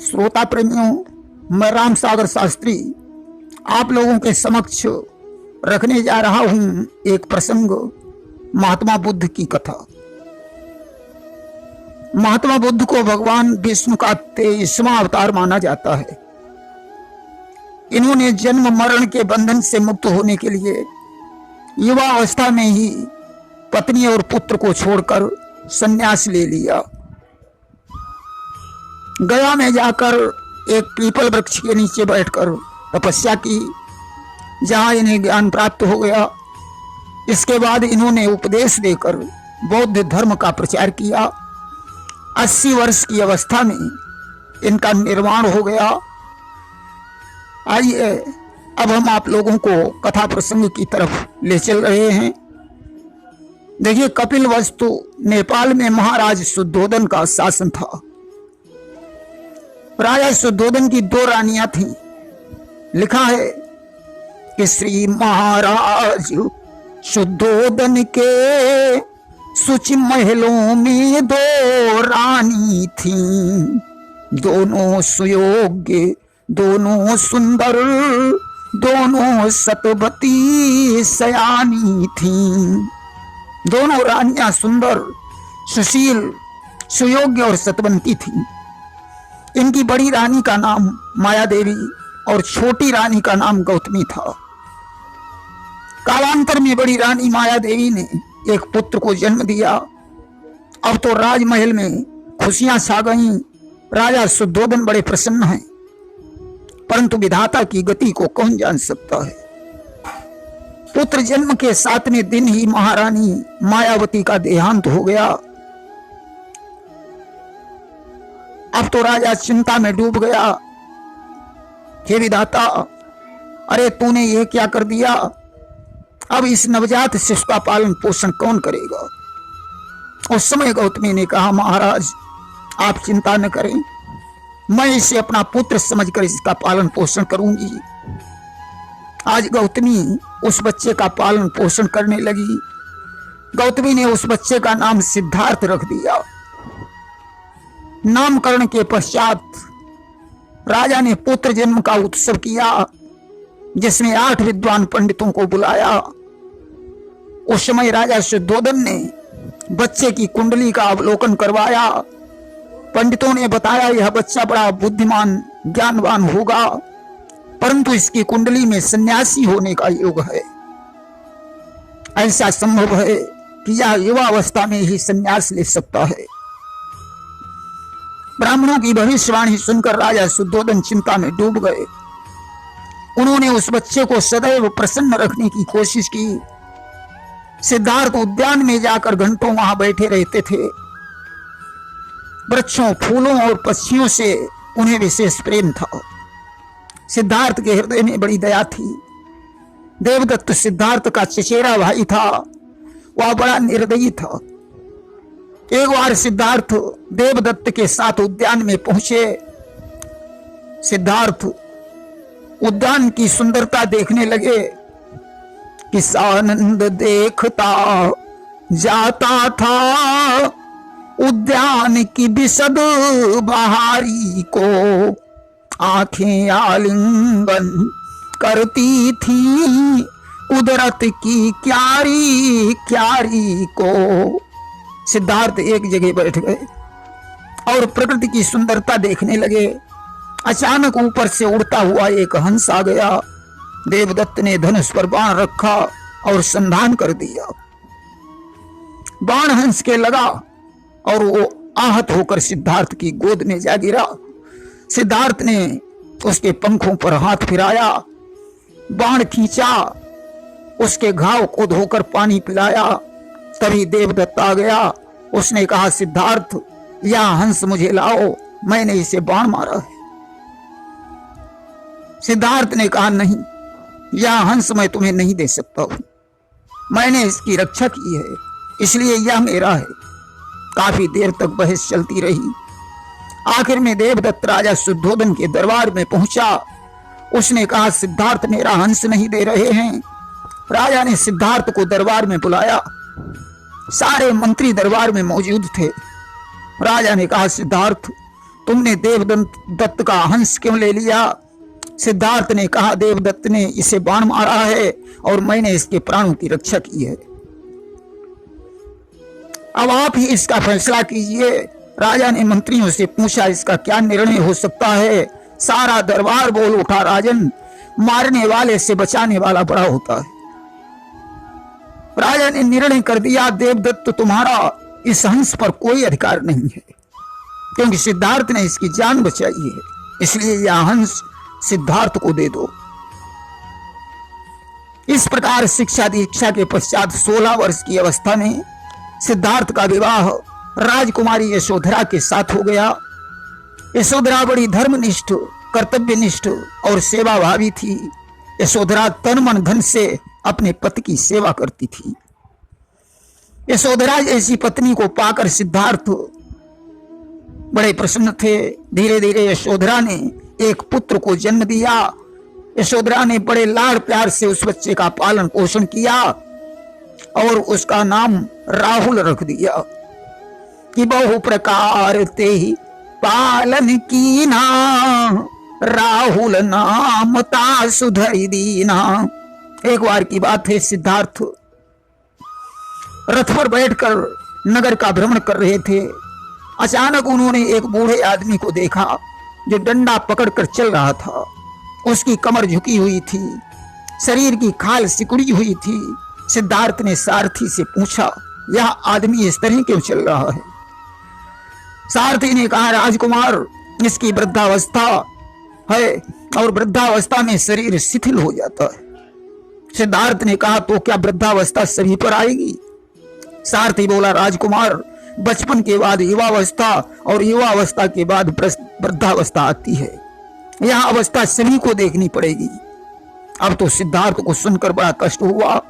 श्रोता प्रेमियों, मैं राम सागर शास्त्री आप लोगों के समक्ष रखने जा रहा हूं एक प्रसंग, महात्मा बुद्ध की कथा। महात्मा बुद्ध को भगवान विष्णु का 23वां अवतार माना जाता है। इन्होंने जन्म मरण के बंधन से मुक्त होने के लिए युवा अवस्था में ही पत्नी और पुत्र को छोड़कर संन्यास ले लिया। गया में जाकर एक पीपल वृक्ष के नीचे बैठकर तपस्या की, जहां इन्हें ज्ञान प्राप्त हो गया। इसके बाद इन्होंने उपदेश देकर बौद्ध धर्म का प्रचार किया। 80 वर्ष की अवस्था में इनका निर्वाण हो गया। आइए अब हम आप लोगों को कथा प्रसंग की तरफ ले चल रहे हैं। देखिए, कपिल वस्तु नेपाल में महाराज शुद्धोदन का शासन था। राजा शुद्धोदन की 2 रानियां थीं। लिखा है कि श्री महाराज शुद्धोदन के सुचि महलों में 2 रानी थीं, दोनों सुयोग्य, दोनों सुंदर, दोनों सतवती सयानी थीं। दोनों रानियां सुंदर, सुशील, सुयोग्य और सतवंती थीं। इनकी बड़ी रानी का नाम माया देवी और छोटी रानी का नाम गौतमी था। कालांतर में बड़ी रानी माया देवी ने एक पुत्र को जन्म दिया। अब तो राजमहल में खुशियां छा गईं। राजा शुद्धोदन बड़े प्रसन्न हैं, परंतु विधाता की गति को कौन जान सकता है। पुत्र जन्म के 7वें दिन ही महारानी मायावती का देहांत हो गया। अब तो राजा चिंता में डूब गया। हे विधाता, अरे तूने ये क्या कर दिया? अब इस नवजात शिशु का पालन पोषण कौन करेगा? उस समय गौतमी ने कहा, महाराज आप चिंता न करें, मैं इसे अपना पुत्र समझकर इसका पालन पोषण करूंगी। आज गौतमी उस बच्चे का पालन पोषण करने लगी। गौतमी ने उस बच्चे का नाम सिद्धार्थ रख दिया। नामकरण के पश्चात राजा ने पुत्र जन्म का उत्सव किया, जिसमें 8 विद्वान पंडितों को बुलाया। उस समय राजा शुद्धोदन ने बच्चे की कुंडली का अवलोकन करवाया। पंडितों ने बताया, यह बच्चा बड़ा बुद्धिमान ज्ञानवान होगा, परंतु इसकी कुंडली में सन्यासी होने का योग है। ऐसा संभव है कि यह युवा अवस्था में ही सन्यास ले सकता है। ब्राह्मणों की भविष्यवाणी सुनकर राजा शुद्धोदन चिंता में डूब गए। उन्होंने उस बच्चे को सदैव प्रसन्न रखने की कोशिश की। सिद्धार्थ उद्यान में जाकर घंटों वहां बैठे रहते थे। वृक्षों, फूलों और पक्षियों से उन्हें विशेष प्रेम था। सिद्धार्थ के हृदय में बड़ी दया थी। देवदत्त सिद्धार्थ का चचेरा भाई था। वह बड़ा निर्दयी था। एक बार सिद्धार्थ देवदत्त के साथ उद्यान में पहुंचे। सिद्धार्थ उद्यान की सुंदरता देखने लगे कि सानंद देखता जाता था उद्यान की बिसद बहारी को, आंखें आलिंगन करती थी कुदरत की क्यारी क्यारी को। सिद्धार्थ एक जगह बैठ गए और प्रकृति की सुंदरता देखने लगे। अचानक ऊपर से उड़ता हुआ एक हंस आ गया। देवदत्त ने धनुष पर बाण रखा और संधान कर दिया। बाण हंस के लगा और वो आहत होकर सिद्धार्थ की गोद में जा गिरा। सिद्धार्थ ने उसके पंखों पर हाथ फिराया, बाण खींचा, उसके घाव को धोकर पानी पिलाया। तभी देवदत्त आ गया। उसने कहा, सिद्धार्थ यह हंस मुझे लाओ, मैंने इसे बाण मारा है। सिद्धार्थ ने कहा, नहीं, यह हंस मैं तुम्हें नहीं दे सकता हूं। मैंने इसकी रक्षा की है, इसलिए यह मेरा है। काफी देर तक बहस चलती रही। आखिर में देवदत्त राजा शुद्धोदन के दरबार में पहुंचा। उसने कहा, सिद्धार्थ मेरा हंस नहीं दे रहे हैं। राजा ने सिद्धार्थ को दरबार में बुलाया। सारे मंत्री दरबार में मौजूद थे। राजा ने कहा, सिद्धार्थ तुमने देवदत्त का हंस क्यों ले लिया? सिद्धार्थ ने कहा, देवदत्त ने इसे बाण मारा है और मैंने इसके प्राणों की रक्षा की है। अब आप ही इसका फैसला कीजिए। राजा ने मंत्रियों से पूछा, इसका क्या निर्णय हो सकता है? सारा दरबार बोल उठा, राजन, मारने वाले से बचाने वाला बड़ा होता है। राजा ने निर्णय कर दिया, देवदत्त तुम्हारा इस हंस पर कोई अधिकार नहीं है, क्योंकि सिद्धार्थ ने इसकी जान बचाई है, इसलिए यह हंस सिद्धार्थ को दे दो। इस प्रकार शिक्षा दीक्षा के पश्चात 16 वर्ष की अवस्था में सिद्धार्थ का विवाह राजकुमारी यशोधरा के साथ हो गया। यशोधरा बड़ी धर्मनिष्ठ, कर्तव्यनिष्ठ और सेवाभावी थी। यशोधरा तन मन धन से अपने पति की सेवा करती थी। यशोधरा जैसी पत्नी को पाकर सिद्धार्थ बड़े प्रसन्न थे। धीरे धीरे यशोधरा ने एक पुत्र को जन्म दिया। यशोधरा ने बड़े लाड़ प्यार से उस बच्चे का पालन पोषण किया और उसका नाम राहुल रख दिया कि बहु प्रकार ते ही पालन कीना, राहुल नाम ता सुधरि दीना। एक बार की बात है, सिद्धार्थ रथ पर बैठकर नगर का भ्रमण कर रहे थे। अचानक उन्होंने एक बूढ़े आदमी को देखा जो डंडा पकड़कर चल रहा था। उसकी कमर झुकी हुई थी, शरीर की खाल सिकुड़ी हुई थी। सिद्धार्थ ने सारथी से पूछा, यह आदमी इस तरह क्यों चल रहा है? सारथी ने कहा, राजकुमार, इसकी वृद्धावस्था है और वृद्धावस्था में शरीर शिथिल हो जाता है। सिद्धार्थ ने कहा, तो क्या वृद्धावस्था सभी पर आएगी? सारथी बोला, राजकुमार, बचपन के बाद युवावस्था और युवावस्था के बाद वृद्धावस्था आती है। यह अवस्था सभी को देखनी पड़ेगी। अब तो सिद्धार्थ को सुनकर बड़ा कष्ट हुआ।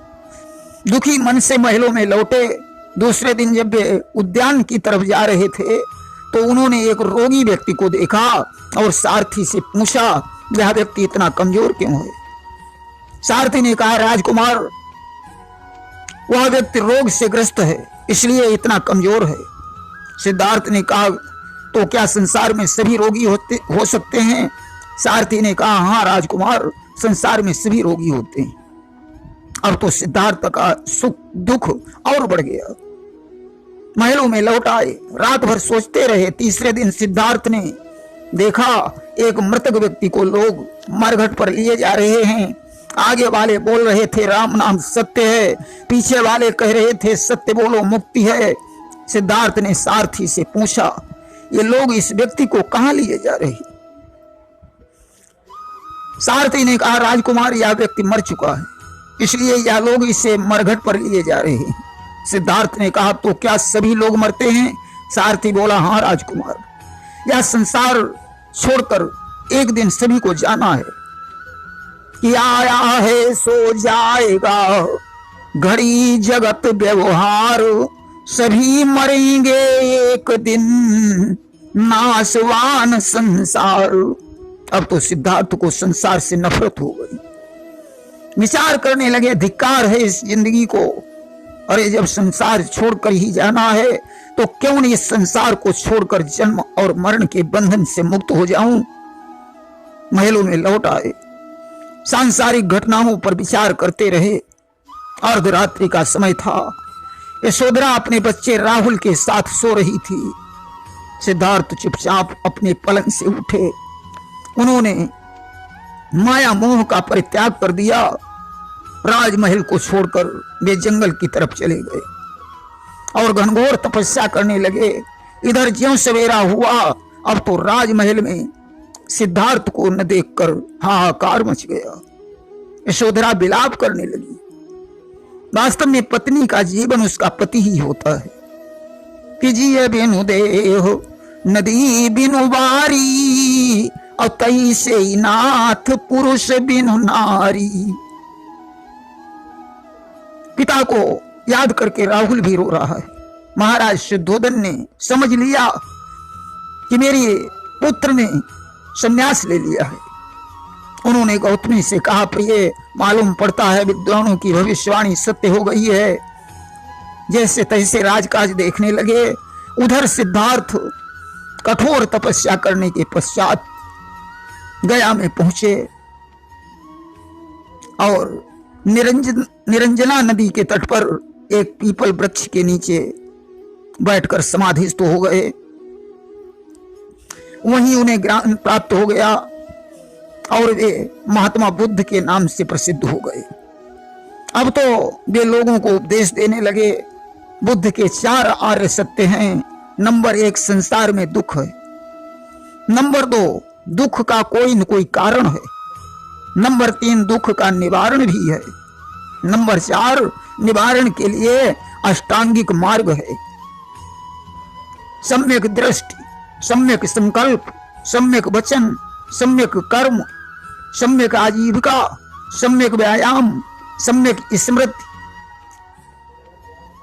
दुखी मन से महलों में लौटे। दूसरे दिन जब वे उद्यान की तरफ जा रहे थे तो उन्होंने एक रोगी व्यक्ति को देखा और सारथी से पूछा, यह व्यक्ति इतना कमजोर क्यों है? सारथी ने कहा, राजकुमार, वह व्यक्ति रोग से ग्रस्त है, इसलिए इतना कमजोर है। सिद्धार्थ ने कहा, तो क्या संसार में सभी रोगी हो सकते हैं? सारथी ने कहा, हाँ राजकुमार, संसार में सभी रोगी होते हैं। अब तो सिद्धार्थ का सुख दुख और बढ़ गया। महलों में लौट आए, रात भर सोचते रहे। तीसरे दिन सिद्धार्थ ने देखा एक मृतक व्यक्ति को लोग मरघट पर लिए जा रहे हैं। आगे वाले बोल रहे थे, राम नाम सत्य है। पीछे वाले कह रहे थे, सत्य बोलो मुक्ति है। सिद्धार्थ ने सारथी से पूछा, ये लोग इस व्यक्ति को कहां लिए जा रहे हैं? सारथी ने कहा, राजकुमार, यह व्यक्ति मर चुका है, इसलिए यह लोग इसे मरघट पर लिए जा रहे हैं। सिद्धार्थ ने कहा, तो क्या सभी लोग मरते हैं? सारथी बोला, हाँ राजकुमार, यह संसार छोड़कर एक दिन सभी को जाना है। कि आया है सो जाएगा, घड़ी जगत व्यवहार, सभी मरेंगे एक दिन, नाशवान संसार। अब तो सिद्धार्थ को संसार से नफरत हो गई। विचार करने लगे, धिक्कार है इस जिंदगी को। अरे जब संसार छोड़कर ही जाना है तो क्यों नहीं इस संसार को छोड़कर जन्म और मरण के बंधन से मुक्त हो जाऊं। महलों में लौट आए, सांसारिक घटनाओं पर विचार करते रहे। अर्धरात्रि का समय था। यशोधरा अपने बच्चे राहुल के साथ सो रही थी। सिद्धार्थ चुपचाप अपने पलंग से उठे। उन्होंने माया मोह का परित्याग कर दिया। राजमहल को छोड़कर वे जंगल की तरफ चले गए और घनघोर तपस्या करने लगे। इधर ज्यों सवेरा हुआ, अब तो राजमहल में सिद्धार्थ को न देखकर हाहाकार मच गया। यशोधरा विलाप करने लगी। वास्तव में पत्नी का जीवन उसका पति ही होता है। कि जिये बिनु देह नदी बिनु बारी, और तई से नाथ पुरुष बिनु नारी। पिता को याद करके राहुल भी रो रहा है। महाराज शुद्धोदन ने समझ लिया कि मेरे पुत्र ने संन्यास ले लिया है। उन्होंने गौतमी से कहा, प्रिय, मालूम पड़ता है विद्वानों की भविष्यवाणी सत्य हो गई है। जैसे तैसे राजकाज देखने लगे। उधर सिद्धार्थ कठोर तपस्या करने के पश्चात गया में पहुंचे और निरंजना नदी के तट पर एक पीपल वृक्ष के नीचे बैठकर समाधिस्थ हो गए। वहीं उन्हें ज्ञान प्राप्त हो गया और वे महात्मा बुद्ध के नाम से प्रसिद्ध हो गए। अब तो वे लोगों को उपदेश देने लगे। बुद्ध के 4 आर्य सत्य हैं। नंबर 1, संसार में दुख है। नंबर 2, दुख का कोई न कोई कारण है। नंबर 3, दुख का निवारण भी है। नंबर 4, निवारण के लिए अष्टांगिक मार्ग है। सम्यक दृष्टि, सम्यक संकल्प, सम्यक वचन, सम्यक कर्म, सम्यक आजीविका, सम्यक व्यायाम, सम्यक स्मृति,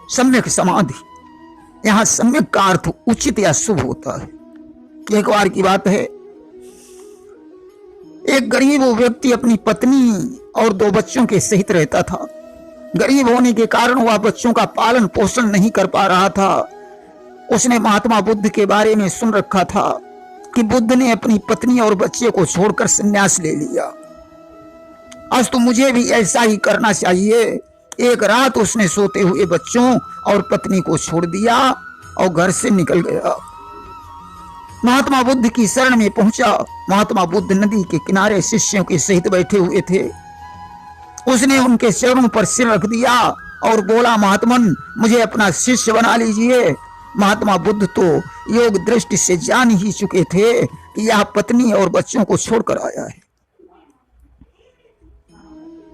सम्यक समाधि। यहां सम्यक का अर्थ उचित या शुभ होता है। एक बार की बात है, एक गरीब व्यक्ति अपनी पत्नी और 2 बच्चों के सहित रहता था। गरीब होने के कारण वह बच्चों का पालन पोषण नहीं कर पा रहा था। उसने महात्मा बुद्ध के बारे में सुन रखा था कि बुद्ध ने अपनी पत्नी और बच्चे को छोड़कर संन्यास ले लिया। आज तो मुझे भी ऐसा ही करना चाहिए। एक रात उसने सोते हुए बच्चों और पत्नी को छोड़ दिया और घर से निकल गया। महात्मा बुद्ध की शरण में पहुंचा। महात्मा बुद्ध नदी के किनारे शिष्यों के सहित बैठे हुए थे। उसने उनके चरणों पर सिर रख दिया और बोला, महात्मन, मुझे अपना शिष्य बना लीजिए। महात्मा बुद्ध तो योग दृष्टि से जान ही चुके थे कि यह पत्नी और बच्चों को छोड़कर आया है।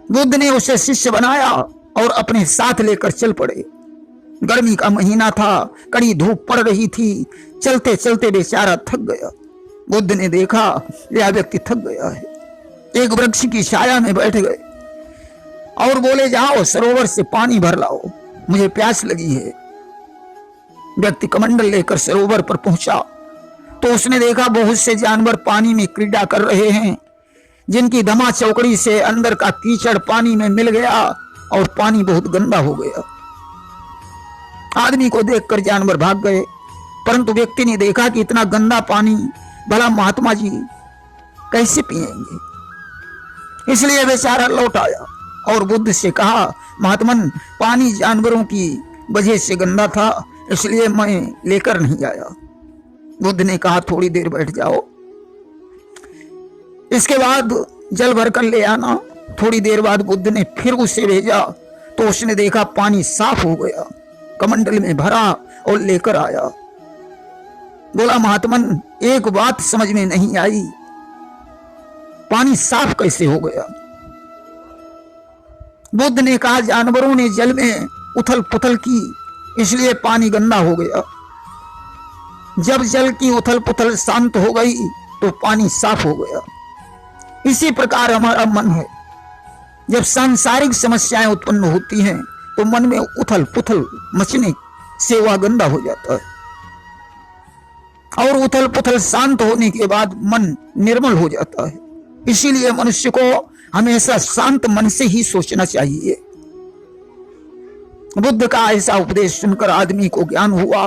बुद्ध ने उसे शिष्य बनाया और अपने साथ लेकर चल पड़े। गर्मी का महीना था, कड़ी धूप पड़ रही थी। चलते चलते बेचारा थक गया। बुद्ध ने देखा यह व्यक्ति थक गया है। एक वृक्ष की छाया में बैठ गए और बोले, जाओ सरोवर से पानी भर लाओ, मुझे प्यास लगी है। व्यक्ति कमंडल लेकर सरोवर पर पहुंचा तो उसने देखा बहुत से जानवर पानी में क्रीड़ा कर रहे हैं, जिनकी धमा चौकड़ी से अंदर का कीचड़ पानी में मिल गया और पानी बहुत गंदा हो गया। आदमी को देखकर जानवर भाग गए, परंतु व्यक्ति ने देखा कि इतना गंदा पानी भला महात्मा जी कैसे पिएंगे। इसलिए बेचारा लौट आया और बुद्ध से कहा, महात्मन, पानी जानवरों की वजह से गंदा था, इसलिए मैं लेकर नहीं आया। बुद्ध ने कहा, थोड़ी देर बैठ जाओ, इसके बाद जल भरकर ले आना। थोड़ी देर बाद बुद्ध ने फिर उसे भेजा तो उसने देखा पानी साफ हो गया, कमंडल में भरा और लेकर आया। बोला, महात्मन, एक बात समझ में नहीं आई, पानी साफ कैसे हो गया? बुद्ध ने कहा, जानवरों ने जल में उथल पुथल की, इसलिए पानी गंदा हो गया। जब जल की उथल पुथल शांत हो गई तो पानी साफ हो गया। इसी प्रकार हमारा मन है। जब सांसारिक समस्याएं उत्पन्न होती हैं तो मन में उथल पुथल मचने से वह गंदा हो जाता है, और उथल पुथल शांत होने के बाद मन निर्मल हो जाता है। इसीलिए मनुष्य को हमेशा शांत मन से ही सोचना चाहिए। बुद्ध का ऐसा उपदेश सुनकर आदमी को ज्ञान हुआ।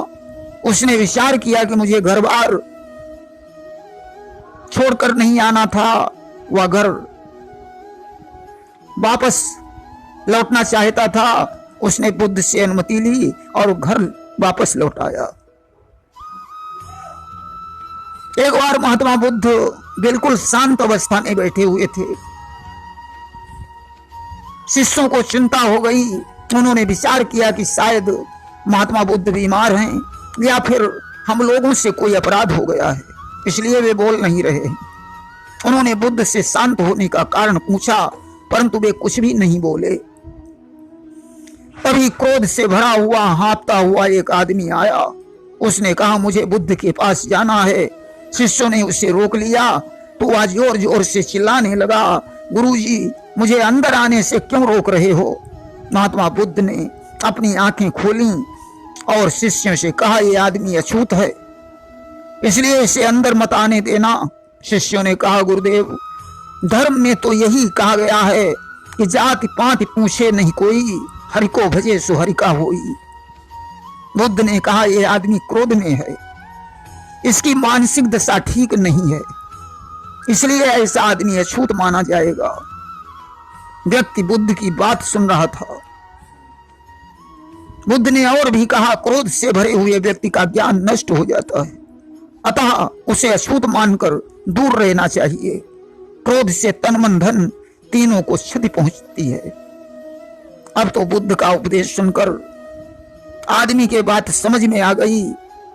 उसने विचार किया कि मुझे घर बार छोड़कर नहीं आना था। वह घर वापस लौटना चाहता था। उसने बुद्ध से अनुमति ली और घर वापस लौट आया। एक बार महात्मा बुद्ध बिल्कुल शांत अवस्था में बैठे हुए थे। शिष्यों को चिंता हो गई। उन्होंने विचार किया कि शायद महात्मा बुद्ध बीमार हैं या फिर हम लोगों से कोई अपराध हो गया है, इसलिए वे बोल नहीं रहे। उन्होंने बुद्ध से शांत होने का कारण पूछा, परंतु वे कुछ भी नहीं बोले। तभी क्रोध से भरा हुआ हाँफता हुआ एक आदमी आया। उसने कहा, मुझे बुद्ध के पास जाना है। शिष्यों ने उसे रोक लिया तो वह जोर जोर से चिल्लाने लगा, गुरुजी, मुझे अंदर आने से क्यों रोक रहे हो? महात्मा बुद्ध ने अपनी आंखें खोली और शिष्यों से कहा, यह आदमी अछूत है, इसलिए इसे अंदर मत आने देना। शिष्यों ने कहा, गुरुदेव, धर्म में तो यही कहा गया है कि जाति पाति पूछे नहीं कोई, हरि को भजे सो हरि का होई। बुद्ध ने कहा, यह आदमी क्रोध में है, इसकी मानसिक दशा ठीक नहीं है, इसलिए ऐसा आदमी अछूत माना जाएगा। व्यक्ति बुद्ध की बात सुन रहा था। बुद्ध ने और भी कहा, क्रोध से भरे हुए व्यक्ति का ज्ञान नष्ट हो जाता है, अतः उसे अछूत मानकर दूर रहना चाहिए। क्रोध से तन मन धन तीनों को क्षति पहुंचती है। अब तो बुद्ध का उपदेश सुनकर आदमी के बात समझ में आ गई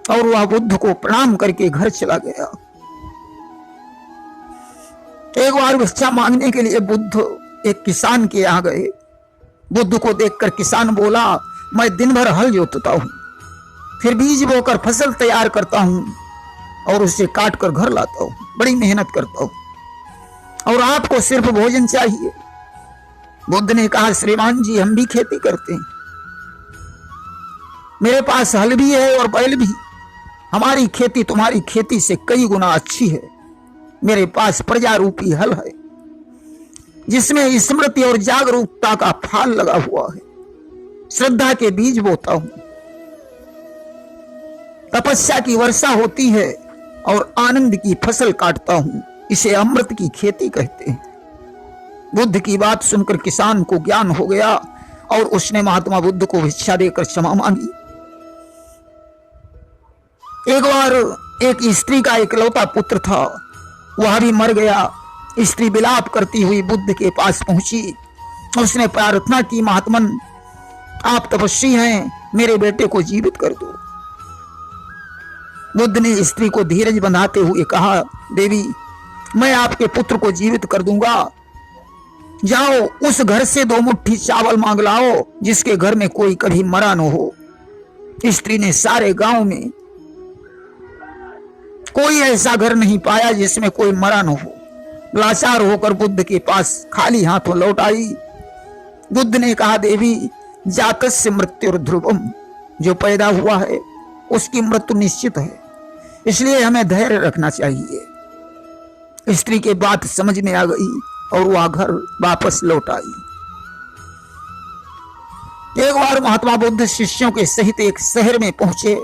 और वह बुद्ध को प्रणाम करके घर चला गया। एक बार भिक्षा मांगने के लिए बुद्ध एक किसान के यहाँ गए। बुद्ध को देखकर किसान बोला, मैं दिन भर हल जोतता हूं, फिर बीज बोकर फसल तैयार करता हूं और उसे काट कर घर लाता हूं, बड़ी मेहनत करता हूं और आपको सिर्फ भोजन चाहिए। बुद्ध ने कहा, श्रीमान जी, हम भी खेती करते हैं, मेरे पास हल भी है और बैल भी। हमारी खेती तुम्हारी खेती से कई गुना अच्छी है। मेरे पास प्रजा रूपी हल है जिसमें स्मृति और जागरूकता का फाल लगा हुआ है। श्रद्धा के बीज बोता हूं, तपस्या की वर्षा होती है और आनंद की फसल काटता हूं। इसे अमृत की खेती कहते हैं। बुद्ध की बात सुनकर किसान को ज्ञान हो गया और उसने महात्मा बुद्ध को भिक्षा देकर क्षमा मांगी। एक बार एक स्त्री का इकलौता पुत्र था, वह भी मर गया। स्त्री विलाप करती हुई बुद्ध के पास पहुंची। उसने प्रार्थना की, महात्मन, आप तपस्वी हैं, मेरे बेटे को जीवित कर दो। बुद्ध ने स्त्री को धीरज बंधाते हुए कहा, देवी, मैं आपके पुत्र को जीवित कर दूंगा। जाओ उस घर से 2 मुट्ठी चावल मांग लाओ जिसके घर में कोई कभी मरा न हो। स्त्री ने सारे गांव में कोई ऐसा घर नहीं पाया जिसमें कोई मरा न हो। लाचार होकर बुद्ध के पास खाली हाथों लौट आई। बुद्ध ने कहा, देवी, जातस्य मृत्यु ध्रुवम, जो पैदा हुआ है उसकी मृत्यु निश्चित है, इसलिए हमें धैर्य रखना चाहिए। स्त्री के बात समझ में आ गई और वह घर वापस लौट आई। एक बार महात्मा बुद्ध शिष्यों के सहित एक शहर में पहुंचे।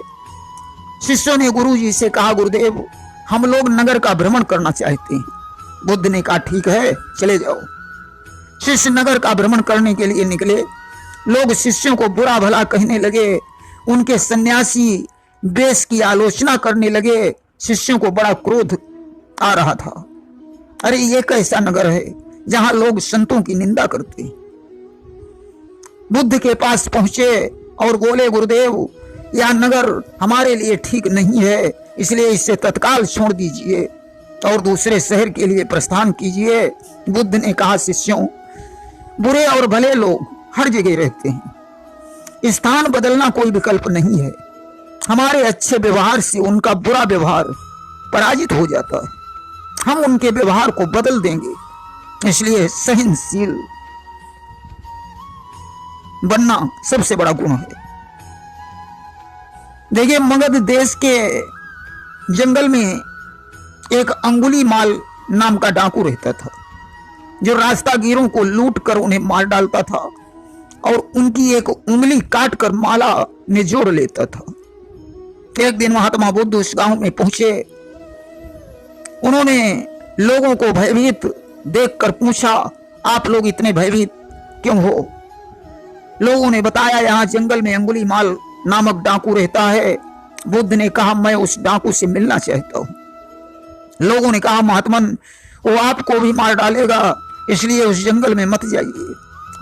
शिष्यों ने गुरुजी से कहा, गुरुदेव, हम लोग नगर का भ्रमण करना चाहते हैं। बुद्ध ने कहा, ठीक है, चले जाओ। शिष्य नगर का भ्रमण करने के लिए निकले। लोग शिष्यों को बुरा भला कहने लगे, उनके सन्यासी वेश की आलोचना करने लगे। शिष्यों को बड़ा क्रोध आ रहा था। अरे, ये कैसा नगर है जहां लोग संतों की निंदा करते हैं। बुद्ध के पास पहुंचे और बोले, गुरुदेव, यह नगर हमारे लिए ठीक नहीं है, इसलिए इसे तत्काल छोड़ दीजिए और दूसरे शहर के लिए प्रस्थान कीजिए। बुद्ध ने कहा, शिष्यों, बुरे और भले लोग हर जगह रहते हैं, स्थान बदलना कोई विकल्प नहीं है। हमारे अच्छे व्यवहार से उनका बुरा व्यवहार पराजित हो जाता है। हम उनके व्यवहार को बदल देंगे, इसलिए सहनशील बनना सबसे बड़ा गुण है। देखिए, मगध देश के जंगल में एक अंगुलीमाल नाम का डाकू रहता था, जो रास्तागीरों को लूट कर उन्हें मार डालता था और उनकी एक उंगली काट कर माला में जोड़ लेता था। एक दिन महात्मा बुद्ध उस गांव में पहुंचे। उन्होंने लोगों को भयभीत देखकर पूछा, आप लोग इतने भयभीत क्यों हो? लोगों ने बताया, यहाँ जंगल में अंगुलीमाल नामक डाकू रहता है। बुद्ध ने कहा, मैं उस डाकू से मिलना चाहता हूं। लोगों ने कहा, महात्मन, वो आपको भी मार डालेगा, इसलिए उस जंगल में मत जाइए।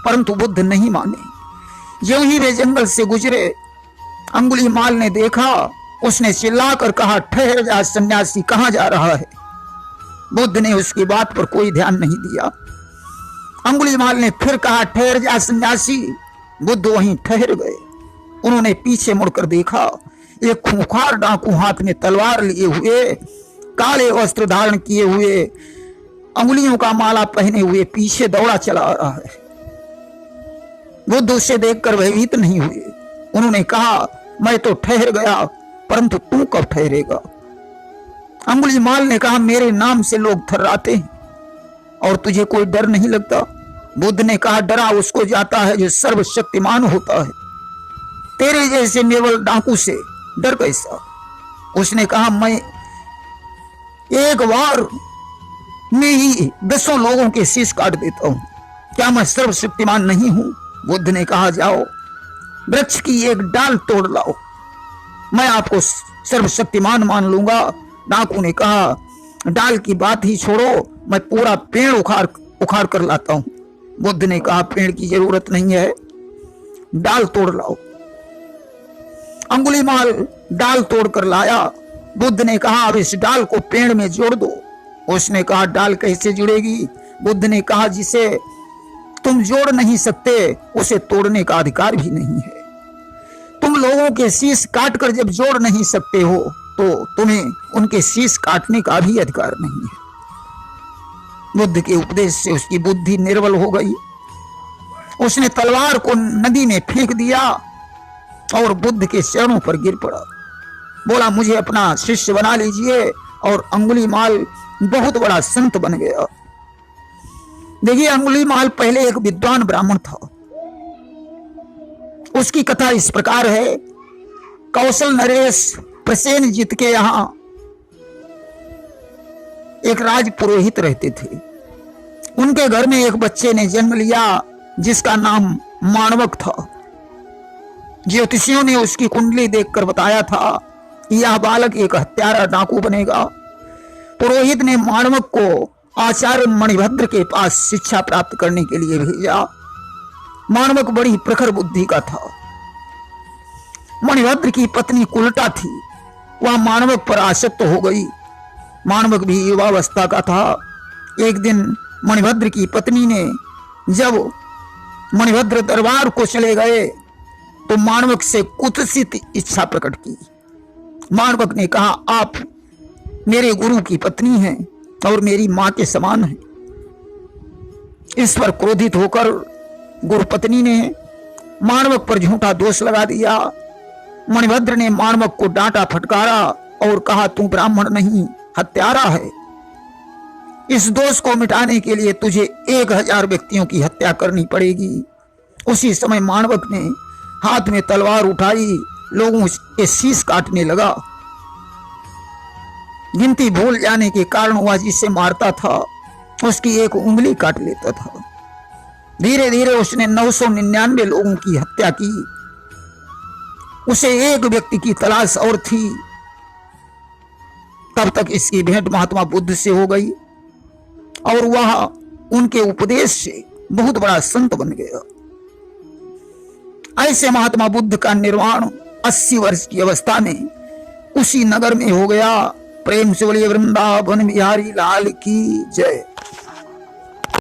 परंतु बुद्ध नहीं माने। ज्यों ही वे जंगल से गुजरे, अंगुलीमाल ने देखा, उसने चिल्लाकर कहा, ठहर जा सन्यासी, कहां जा रहा है? बुद्ध ने उसकी बात पर कोई ध्यान नहीं दिया। अंगुलीमाल ने फिर कहा, ठहर जा सन्यासी। बुद्ध वहीं ठहर गए। उन्होंने पीछे मुड़कर देखा, एक खूंखार डाकू हाथ में तलवार लिए हुए, काले वस्त्र धारण किए हुए, अंगुलियों का माला पहने हुए पीछे दौड़ा चला आ रहा है। बुद्ध उसे देखकर भयभीत नहीं हुए। उन्होंने कहा, मैं तो ठहर गया, परंतु तू कब ठहरेगा? अंगुलीमाल ने कहा, मेरे नाम से लोग थर्राते हैं और तुझे कोई डर नहीं लगता? बुद्ध ने कहा, डरा उसको जाता है जो सर्वशक्तिमान होता है, तेरे जैसे निर्बल डाकू से डर कैसा? उसने कहा, मैं एक बार में ही 10 लोगों के शीश काट देता हूं, क्या मैं सर्वशक्तिमान नहीं हूं? बुद्ध ने कहा, जाओ वृक्ष की एक डाल तोड़ लाओ, मैं आपको सर्वशक्तिमान मान लूंगा। डाकू ने कहा, डाल की बात ही छोड़ो, मैं पूरा पेड़ उखाड़ कर लाता हूं। बुद्ध ने कहा, पेड़ की जरूरत नहीं है, डाल तोड़ लाओ। अंगुलीमाल डाल तोड़ कर लाया। बुद्ध ने कहा, अब इस डाल को पेड़ में जोड़ दो। उसने कहा, डाल कैसे जुड़ेगी? बुद्ध ने कहा, जिसे तुम जोड़ नहीं सकते उसे तोड़ने का अधिकार भी नहीं है। तुम लोगों के शीश काट कर जब जोड़ नहीं सकते हो तो तुम्हें उनके शीश काटने का भी अधिकार नहीं है। बुद्ध के उपदेश से उसकी बुद्धि निर्बल हो गई। उसने तलवार को नदी में फेंक दिया और बुद्ध के चरणों पर गिर पड़ा। बोला, मुझे अपना शिष्य बना लीजिए, और अंगुलीमाल बहुत बड़ा संत बन गया। देखिए, अंगुलीमाल पहले एक विद्वान ब्राह्मण था। उसकी कथा इस प्रकार है। कौशल नरेश प्रसेनजीत के यहां एक राज पुरोहित रहते थे। उनके घर में एक बच्चे ने जन्म लिया जिसका नाम माणवक था। ज्योतिषियों ने उसकी कुंडली देखकर बताया था कि यह बालक एक हत्यारा डाकू बनेगा। पुरोहित ने माणवक को आचार्य मणिभद्र के पास शिक्षा प्राप्त करने के लिए भेजा। माणवक बड़ी प्रखर बुद्धि का था। मणिभद्र की पत्नी कुलटा थी, वह माणवक पर आसक्त हो गई। माणवक भी युवावस्था का था। एक दिन मणिभद्र की पत्नी ने जब मणिभद्र दरबार को चले गए तो माणवक से कुत्सित इच्छा प्रकट की। माणवक ने कहा, आप मेरे गुरु की पत्नी हैं और मेरी मां के समान हैं। इस पर क्रोधित होकर गुरुपत्नी ने माणवक पर झूठा दोष लगा दिया। मणिभद्र ने माणवक को डांटा फटकारा और कहा, तू ब्राह्मण नहीं, हत्यारा है। इस दोष को मिटाने के लिए तुझे 1000 व्यक्तियों की हत्या करनी पड़ेगी। उसी समय माणवक ने हाथ में तलवार उठाई, लोगों के शीश काटने लगा। गिनती भूल जाने के कारण वह जिसे मारता था उसकी एक उंगली काट लेता था। धीरे धीरे उसने 999 लोगों की हत्या की। उसे एक व्यक्ति की तलाश और थी। तब तक इसकी भेंट महात्मा बुद्ध से हो गई और वह उनके उपदेश से बहुत बड़ा संत बन गया। ऐसे महात्मा बुद्ध का निर्वाण 80 वर्ष की अवस्था में उसी नगर में हो गया। प्रेम से बोलिए वृंदावन बिहारी लाल की जय।